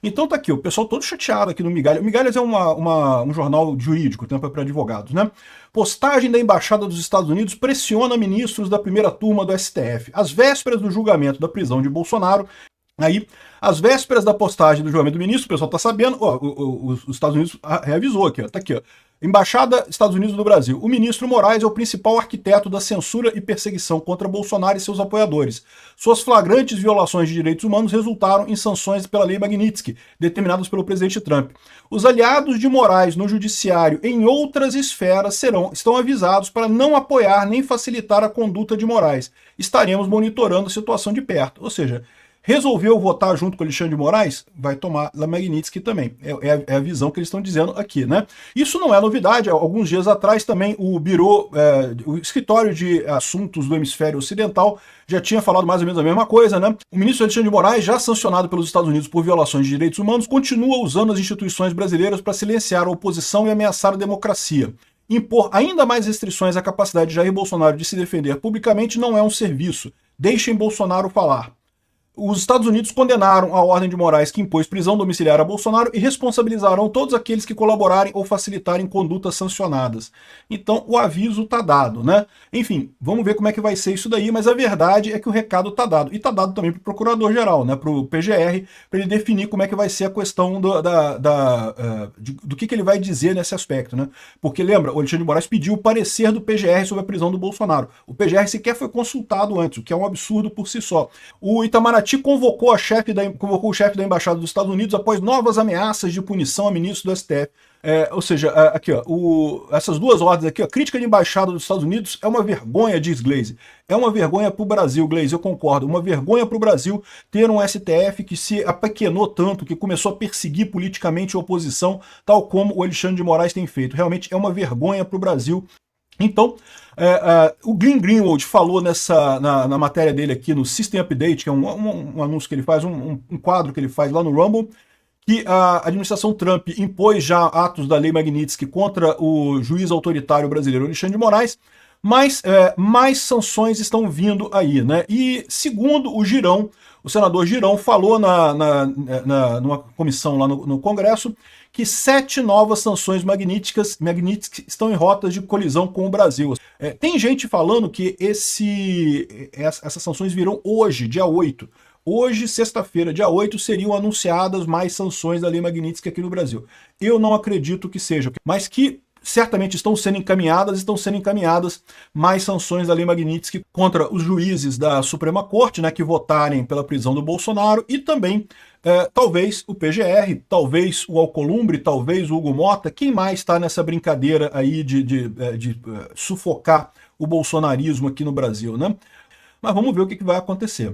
Então tá aqui, o pessoal todo chateado aqui no Migalhas. O Migalhas é um jornal jurídico, tampa para advogados, né? Postagem da Embaixada dos Estados Unidos pressiona ministros da primeira turma do STF. Às vésperas do julgamento da prisão de Bolsonaro, aí, às vésperas da postagem do julgamento do ministro, o pessoal tá sabendo, ó, os Estados Unidos reavisou aqui, ó, tá aqui, ó. Embaixada Estados Unidos do Brasil. O ministro Moraes é o principal arquiteto da censura e perseguição contra Bolsonaro e seus apoiadores. Suas flagrantes violações de direitos humanos resultaram em sanções pela Lei Magnitsky, determinadas pelo presidente Trump. Os aliados de Moraes no judiciário em outras esferas estão avisados para não apoiar nem facilitar a conduta de Moraes. Estaremos monitorando a situação de perto. Ou seja, resolveu votar junto com Alexandre de Moraes? Vai tomar La Magnitsky também. É a visão que eles estão dizendo aqui, né? Isso não é novidade. Alguns dias atrás também o o escritório de assuntos do hemisfério ocidental já tinha falado mais ou menos a mesma coisa, né? O ministro Alexandre de Moraes, já sancionado pelos Estados Unidos por violações de direitos humanos, continua usando as instituições brasileiras para silenciar a oposição e ameaçar a democracia. Impor ainda mais restrições à capacidade de Jair Bolsonaro de se defender publicamente não é um serviço. Deixem Bolsonaro falar. Os Estados Unidos condenaram a ordem de Moraes que impôs prisão domiciliar a Bolsonaro e responsabilizarão todos aqueles que colaborarem ou facilitarem condutas sancionadas. Então o aviso está dado, né? Enfim, vamos ver como é que vai ser isso daí, mas a verdade é que o recado está dado. E está dado também para o Procurador-Geral, né? Para o PGR, para ele definir como é que vai ser a questão do que ele vai dizer nesse aspecto, né? Porque lembra, o Alexandre de Moraes pediu o parecer do PGR sobre a prisão do Bolsonaro. O PGR sequer foi consultado antes, o que é um absurdo por si só. O Itamaraty convocou o chefe da Embaixada dos Estados Unidos após novas ameaças de punição a ministros do STF. Ou seja, aqui, ó, essas duas ordens aqui, a crítica de Embaixada dos Estados Unidos é uma vergonha, diz Glaze. É uma vergonha para o Brasil, Glaze, eu concordo. Uma vergonha para o Brasil ter um STF que se apequenou tanto, que começou a perseguir politicamente a oposição, tal como o Alexandre de Moraes tem feito. Realmente é uma vergonha para o Brasil. Então, o Glenn Greenwald falou na matéria dele aqui no System Update, que é um anúncio que ele faz, um quadro que ele faz lá no Rumble, que a administração Trump impôs já atos da Lei Magnitsky contra o juiz autoritário brasileiro Alexandre de Moraes, mas mais sanções estão vindo aí, né? E segundo o Girão, o senador Girão falou numa comissão lá no Congresso que 7 novas sanções Magnitsky estão em rotas de colisão com o Brasil. Tem gente falando que essas sanções virão hoje, dia 8. Hoje, sexta-feira, dia 8, seriam anunciadas mais sanções da Lei Magnitsky aqui no Brasil. Eu não acredito que seja, mas que certamente estão sendo encaminhadas mais sanções da Lei Magnitsky contra os juízes da Suprema Corte, né, que votarem pela prisão do Bolsonaro, e também talvez o PGR, talvez o Alcolumbre, talvez o Hugo Mota, quem mais está nessa brincadeira aí de sufocar o bolsonarismo aqui no Brasil, né? Mas vamos ver o que vai acontecer.